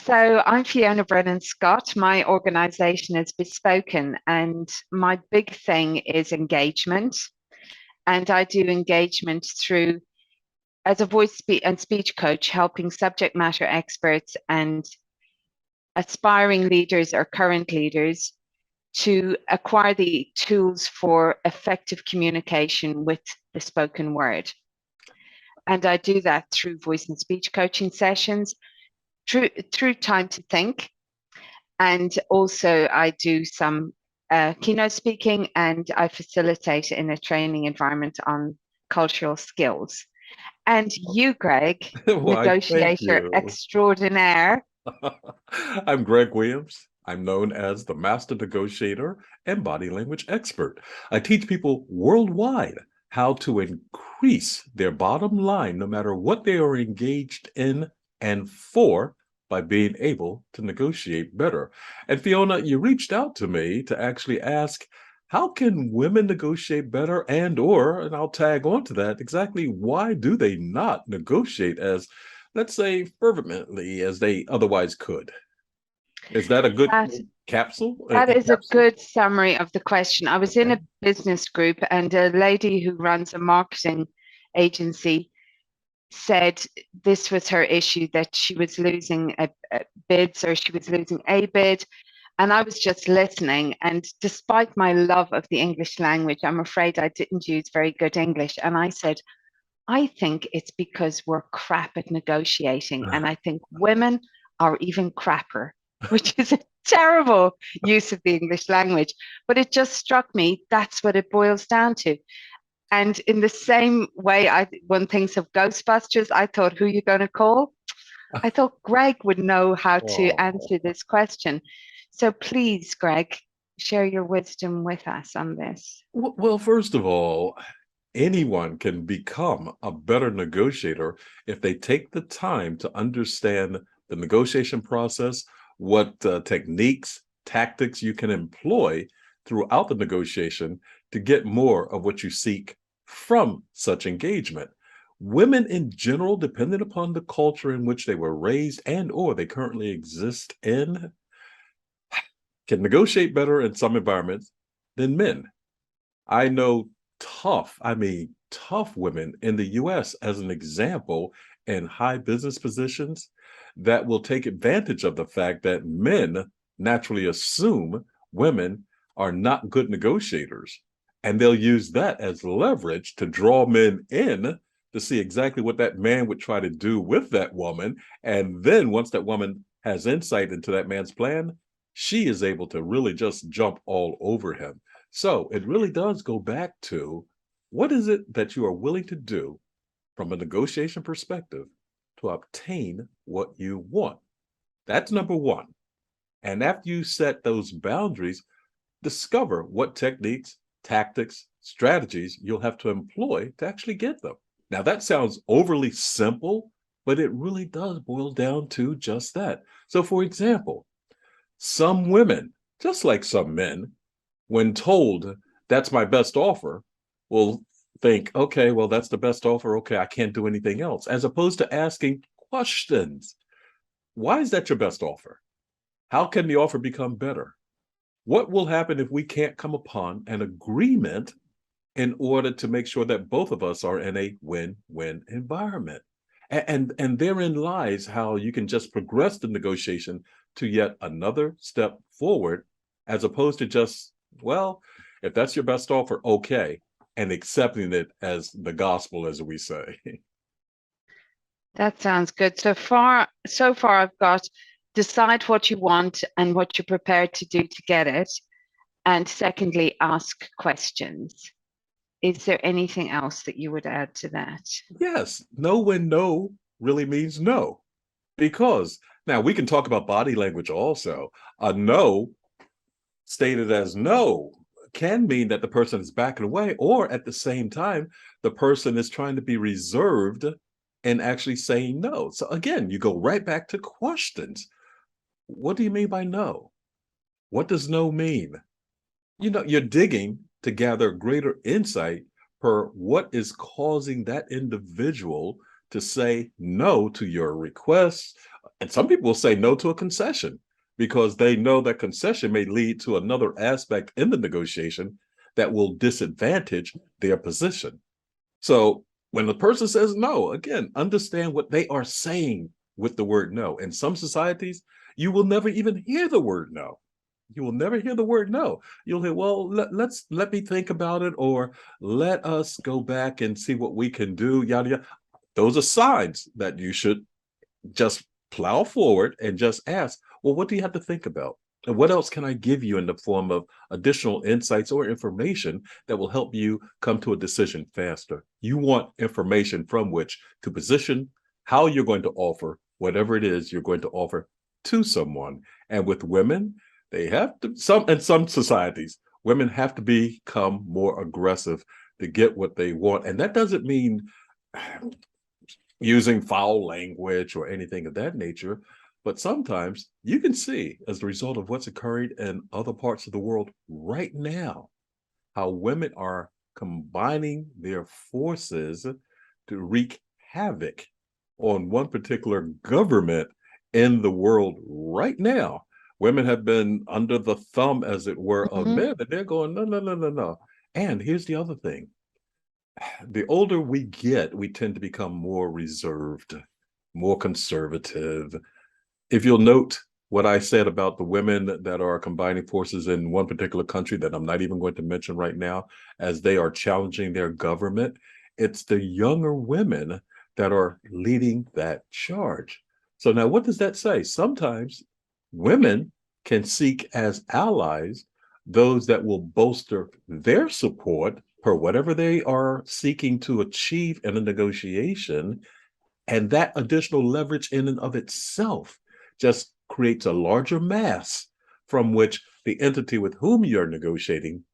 So I'm Fiona Brennan-Scott. My organization is Bespoken, and my big thing is engagement. And I do engagement through, as a and speech coach, helping subject matter experts and aspiring leaders or current leaders to acquire the tools for effective communication with the spoken word. And I do that through voice and speech coaching sessions, through time to think. And also I do some keynote speaking, and I facilitate in a training environment on cultural skills. And you, Greg, Why, thank negotiator you. extraordinaire. I'm Greg Williams. I'm known as the Master Negotiator and Body Language Expert. I teach people worldwide how to increase their bottom line no matter what they are engaged in and for by being able to negotiate better. And Fiona, you reached out to me to actually ask, how can women negotiate better and I'll tag on to that, exactly why do they not negotiate as, let's say, fervently as they otherwise could? Is that a good That capsule? that is a Capsule? good summary of the question. I was in Okay. a business group, and a lady who runs a marketing agency said this was her issue, that she was losing bids, or she was losing a bid. And I was just listening. And despite my love of the English language, I'm afraid I didn't use very good English. And I said, I think it's because we're crap at negotiating. And I think women are even crapper, which is a terrible use of the English language. But it just struck me that's what it boils down to. And in the same way, one thinks of Ghostbusters, I thought, who are you going to call? I thought Greg would know how to Oh. answer this question. So please, Greg, share your wisdom with us on this. Well, first of all, anyone can become a better negotiator if they take the time to understand the negotiation process, what techniques, tactics you can employ throughout the negotiation to get more of what you seek from such engagement. Women in general, depending upon the culture in which they were raised and/or they currently exist in, can negotiate better in some environments than men. I know tough women in the US, as an example, in high business positions that will take advantage of the fact that men naturally assume women are not good negotiators. And they'll use that as leverage to draw men in to see exactly what that man would try to do with that woman. And then once that woman has insight into that man's plan, she is able to really just jump all over him. So it really does go back to, what is it that you are willing to do from a negotiation perspective to obtain what you want? That's number one. And after you set those boundaries, discover what techniques, tactics, strategies you'll have to employ to actually get them. Now, that sounds overly simple, but it really does boil down to just that. So, for example, some women, just like some men, when told that's my best offer, will think, okay, well, that's the best offer. Okay, I can't do anything else, as opposed to asking questions. Why is that your best offer? How can the offer become better? What will happen if we can't come upon an agreement in order to make sure that both of us are in a win-win environment? And therein lies how you can just progress the negotiation to yet another step forward, as opposed to just, well, if that's your best offer, okay, and accepting it as the gospel, as we say. That sounds good. So far, I've got decide what you want and what you're prepared to do to get it. And secondly, ask questions. Is there anything else that you would add to that? Yes, know when no really means no. Because now we can talk about body language also. A no stated as no can mean that the person is backing away, or at the same time, the person is trying to be reserved and actually saying no. So again, you go right back to questions. What do you mean by no? What does no mean? You're digging to gather greater insight per what is causing that individual to say no to your requests, And some people will say no to a concession because they know that concession may lead to another aspect in the negotiation that will disadvantage their position. So when the person says no, again, understand what they are saying with the word no. In some societies, you will never even hear the word no. You will never hear the word no. You'll hear, well, let me think about it, or let us go back and see what we can do, yada yada. Those are signs that you should just plow forward and just ask, well, what do you have to think about? And what else can I give you in the form of additional insights or information that will help you come to a decision faster? You want information from which to position how you're going to offer whatever it is you're going to offer to someone. And with women, they have to, in some societies, women have to become more aggressive to get what they want. And that doesn't mean using foul language or anything of that nature. But sometimes you can see, as a result of what's occurring in other parts of the world right now, how women are combining their forces to wreak havoc on one particular government in the world right now. Women have been under the thumb, as it were, of men, and they're going, no, no, no, no, no. And here's the other thing. The older we get, we tend to become more reserved, more conservative. If you'll note what I said about the women that are combining forces in one particular country that I'm not even going to mention right now, as they are challenging their government, it's the younger women that are leading that charge. So now what does that say? Sometimes women can seek as allies those that will bolster their support for whatever they are seeking to achieve in a negotiation. And that additional leverage in and of itself just creates a larger mass from which the entity with whom you're negotiating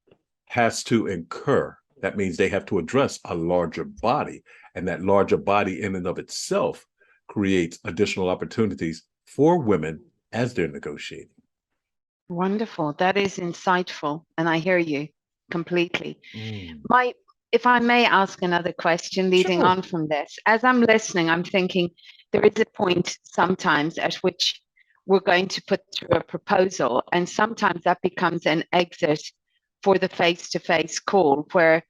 has to incur. That means they have to address a larger body, and that larger body in and of itself creates additional opportunities for women as they're negotiating. Wonderful. That is insightful. And I hear you completely. If I may ask another question leading Sure. on from this, as I'm listening, I'm thinking there is a point sometimes at which we're going to put through a proposal, and sometimes that becomes an exit for the face-to-face call where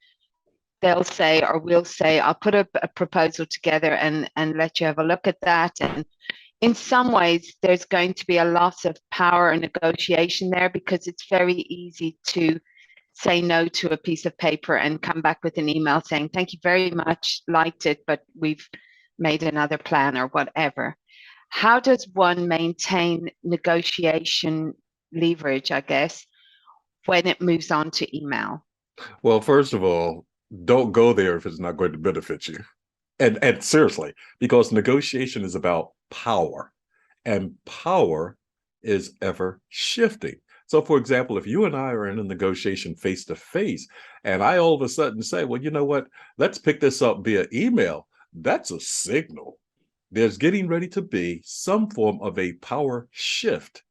they'll say, or we'll say, I'll put a proposal together and let you have a look at that. And in some ways, there's going to be a loss of power and negotiation there, because it's very easy to say no to a piece of paper and come back with an email saying, thank you very much, liked it, but we've made another plan or whatever. How does one maintain negotiation leverage, I guess, when it moves on to email? Well, first of all, don't go there if it's not going to benefit you. And seriously, because negotiation is about power, and power is ever shifting. So, for example, if you and I are in a negotiation face to face, and I all of a sudden say, well, you know what, let's pick this up via email, that's a signal. There's getting ready to be some form of a power shift.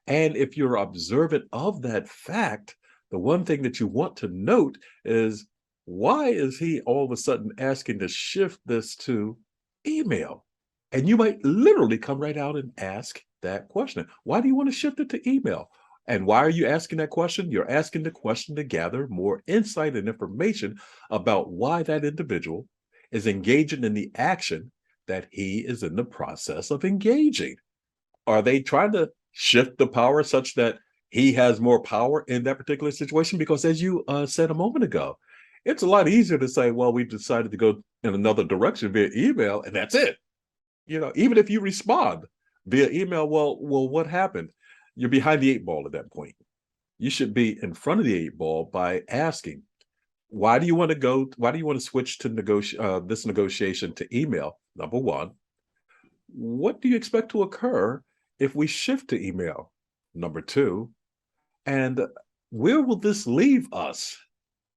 And if you're observant of that fact, the one thing that you want to note is, why is he all of a sudden asking to shift this to email? And you might literally come right out and ask that question. Why do you want to shift it to email? And why are you asking that question? You're asking the question to gather more insight and information about why that individual is engaging in the action that he is in the process of engaging. Are they trying to shift the power such that he has more power in that particular situation? Because as you said a moment ago, it's a lot easier to say, well, we decided to go in another direction via email, and that's it. You know, even if you respond via email, well, what happened? You're behind the eight ball at that point. You should be in front of the eight ball by asking, why do you want to switch to this negotiation to email? Number one, what do you expect to occur if we shift to email? Number two, and where will this leave us?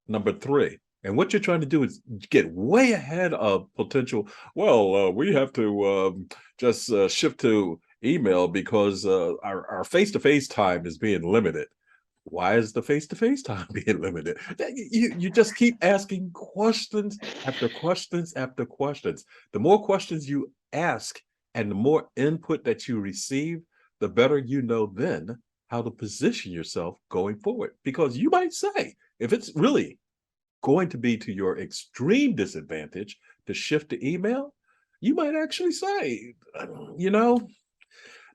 Number three. And what you're trying to do is get way ahead of potential. Well, we have to just shift to email because our face-to-face time is being limited. Why is the face-to-face time being limited? You just keep asking questions after questions after questions. The more questions you ask And the more input that you receive, the better you know then how to position yourself going forward. Because you might say, if it's really going to be to your extreme disadvantage to shift to email, you might actually say, you know,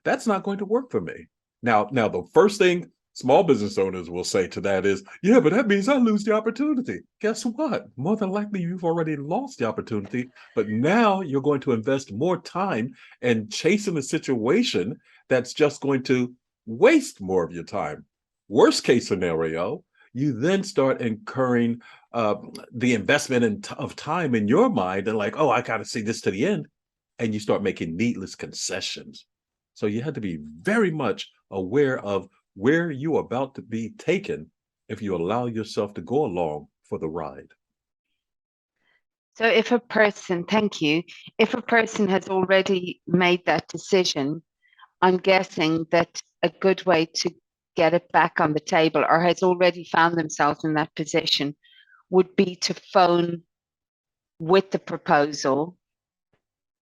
that's not going to work for me. Now, the first thing small business owners will say to that is, yeah, but that means I lose the opportunity. Guess what? More than likely, you've already lost the opportunity, but now you're going to invest more time in chasing a situation that's just going to waste more of your time. Worst case scenario, you then start incurring the investment of time in your mind and like, oh, I got to see this to the end. And you start making needless concessions. So you had to be very much aware of where you're about to be taken if you allow yourself to go along for the ride. So if a person, thank you, if a person has already made that decision, I'm guessing that a good way to get it back on the table or has already found themselves in that position would be to phone with the proposal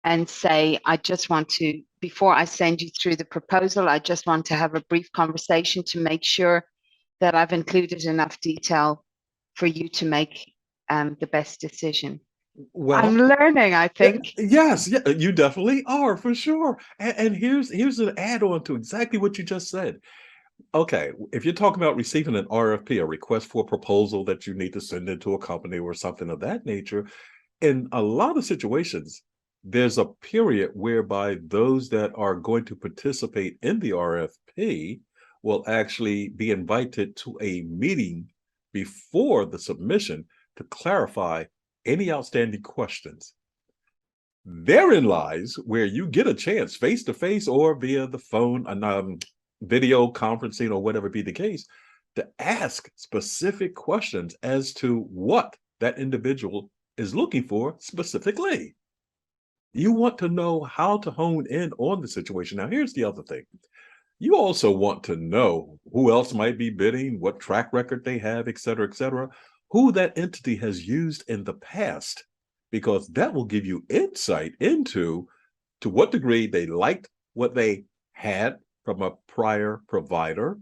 and say, I just want to, before I send you through the proposal, I just want to have a brief conversation to make sure that I've included enough detail for you to make the best decision. Well, I'm learning, I think. Yes, yeah, you definitely are for sure. And here's an add-on to exactly what you just said. Okay, if you're talking about receiving an RFP, a request for a proposal that you need to send into a company or something of that nature, in a lot of situations, there's a period whereby those that are going to participate in the RFP will actually be invited to a meeting before the submission to clarify any outstanding questions. Therein lies where you get a chance face to face or via the phone and video conferencing or whatever be the case to ask specific questions as to what that individual is looking for specifically. You want to know how to hone in on the situation. Now, here's the other thing. You also want to know who else might be bidding, what track record they have, et cetera, who that entity has used in the past, because that will give you insight into to what degree they liked what they had from a prior provider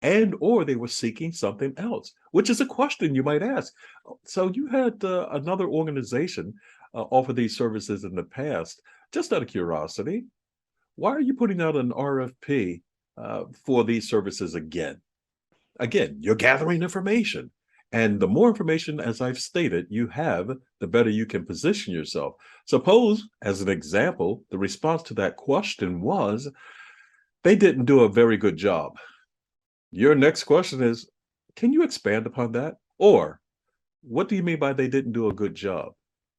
and or they were seeking something else, which is a question you might ask. So you had another organization offer these services in the past. Just out of curiosity, why are you putting out an RFP for these services again? Again, you're gathering information. And the more information, as I've stated, you have, the better you can position yourself. Suppose, as an example, the response to that question was, they didn't do a very good job. Your next question is, can you expand upon that? Or, what do you mean by they didn't do a good job?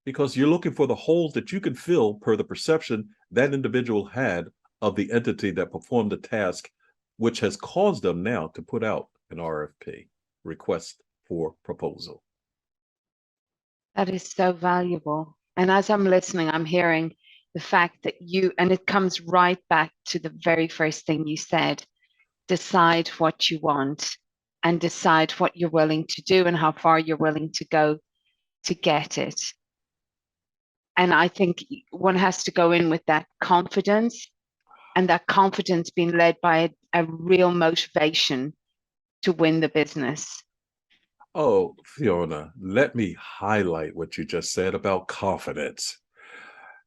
Because you're looking for the holes that you can fill per the perception that individual had of the entity that performed the task, which has caused them now to put out an RFP, request for proposal. That is so valuable. And as I'm listening, I'm hearing the fact that you, and it comes right back to the very first thing you said, decide what you want and decide what you're willing to do and how far you're willing to go to get it. And I think one has to go in with that confidence, and that confidence being led by a real motivation to win the business. Oh, Fiona, let me highlight what you just said about confidence.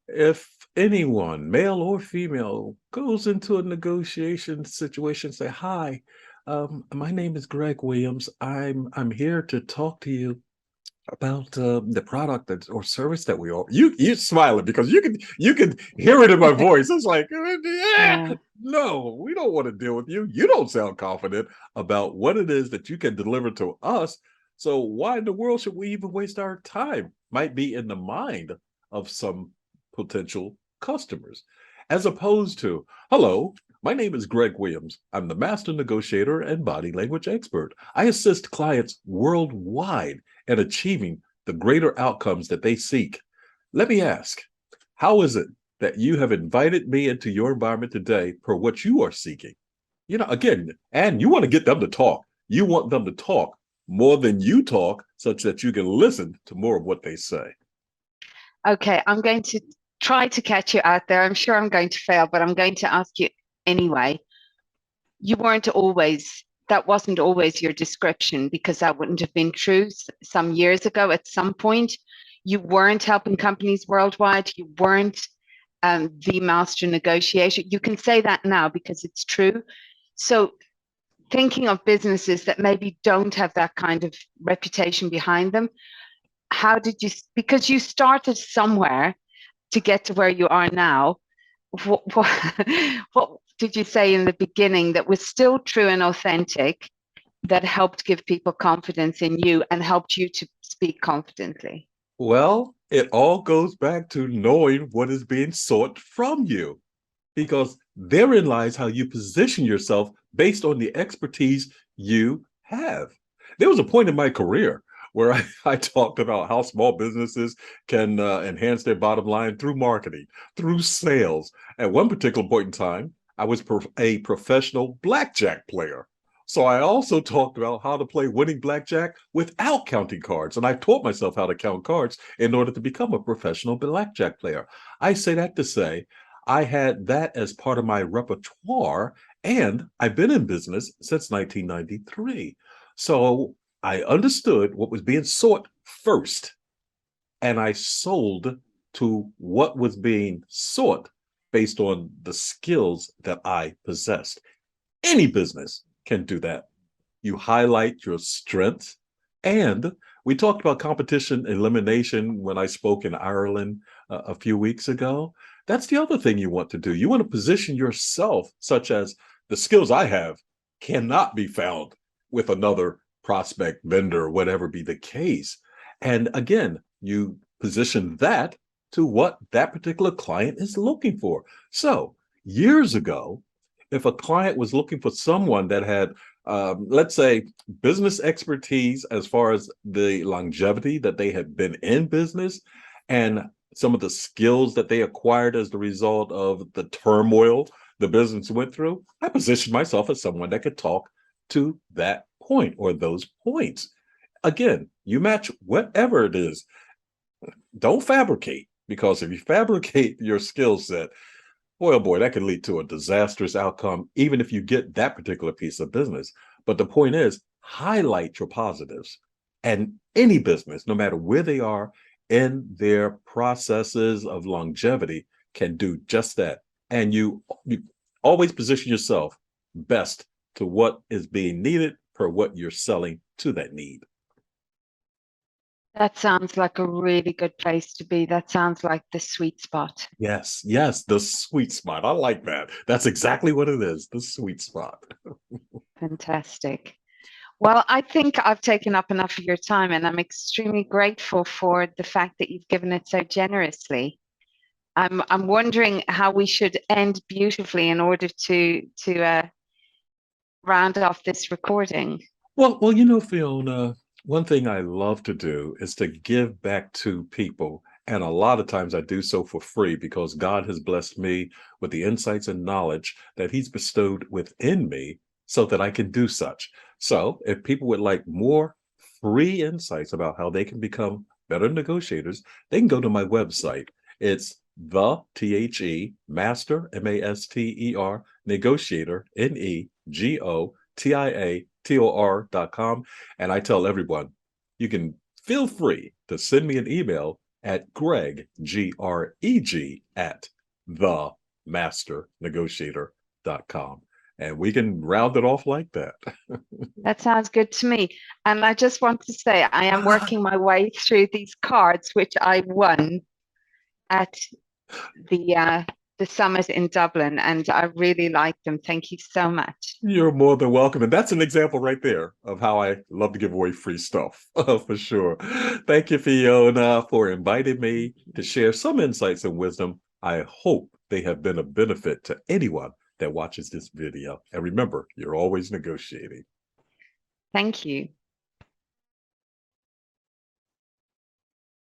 If anyone, male or female, goes into a negotiation situation, say, "Hi, my name is Greg Williams. I'm here to talk to you about the product that, or service that we offer." You're smiling because you can hear it in my voice. It's like, Yeah. no, we don't want to deal with you. You don't sound confident about what it is that you can deliver to us. So why in the world should we even waste our time? Might be in the mind of some potential customers, as opposed to, "Hello, my name is Greg Williams. I'm the master negotiator and body language expert. I assist clients worldwide in achieving the greater outcomes that they seek. Let me ask, how is it that you have invited me into your environment today per what you are seeking?" You know, again, and you want to get them to talk. You want them to talk more than you talk, such that you can listen to more of what they say. Okay, I'm going to try to catch you out there. I'm sure I'm going to fail, but I'm going to ask you anyway. You weren't always, that wasn't always your description, because that wouldn't have been true some years ago. At some point, you weren't helping companies worldwide. You weren't the master negotiator. You can say that now because it's true. So thinking of businesses that maybe don't have that kind of reputation behind them, how did you, because you started somewhere to get to where you are now, what did you say in the beginning that was still true and authentic, that helped give people confidence in you and helped you to speak confidently? Well, it all goes back to knowing what is being sought from you, because therein lies how you position yourself based on the expertise you have. There was a point in my career where I talked about how small businesses can enhance their bottom line through marketing, through sales. At one particular point in time, I was a professional blackjack player. So I also talked about how to play winning blackjack without counting cards. And I taught myself how to count cards in order to become a professional blackjack player. I say that to say, I had that as part of my repertoire, and I've been in business since 1993. So I understood what was being sought first, and I sold to what was being sought based on the skills that I possessed. Any business can do that. You highlight your strengths. And we talked about competition elimination when I spoke in Ireland a few weeks ago. That's the other thing you want to do. You want to position yourself such as the skills I have cannot be found with another prospect, vendor, whatever be the case. And again, you position that to what that particular client is looking for. So years ago, if a client was looking for someone that had, let's say, business expertise as far as the longevity that they had been in business and some of the skills that they acquired as the result of the turmoil the business went through, I positioned myself as someone that could talk to that point or those points. Again, you match whatever it is. Don't fabricate, because if you fabricate your skill set, boy, oh boy, that could lead to a disastrous outcome, even if you get that particular piece of business. But the point is, highlight your positives. And any business, no matter where they are in their processes of longevity, can do just that. And you always position yourself best to what is being needed per what you're selling to that need. That sounds like a really good place to be. That sounds like the sweet spot. Yes, yes, the sweet spot. I like that. That's exactly what it is, the sweet spot. Fantastic. Well, I think I've taken up enough of your time, and I'm extremely grateful for the fact that you've given it so generously. I'm wondering how we should end beautifully in order to round off this recording. Well, you know, Fiona, one thing I love to do is to give back to people. And a lot of times I do so for free because God has blessed me with the insights and knowledge that He's bestowed within me so that I can do such. So if people would like more free insights about how they can become better negotiators, they can go to my website. It's Master, Master, Negotiator, Negotiator.com. And I tell everyone, you can feel free to send me an email at Greg, Greg, at themasternegotiator.com. And we can round it off like that. That sounds good to me. And I just want to say, I am working my way through these cards, which I won at the summit in Dublin, and I really like them. Thank you so much. You're more than welcome. And that's an example right there of how I love to give away free stuff, for sure. Thank you, Fiona, for inviting me to share some insights and wisdom. I hope they have been a benefit to anyone that watches this video. And remember, you're always negotiating. Thank you.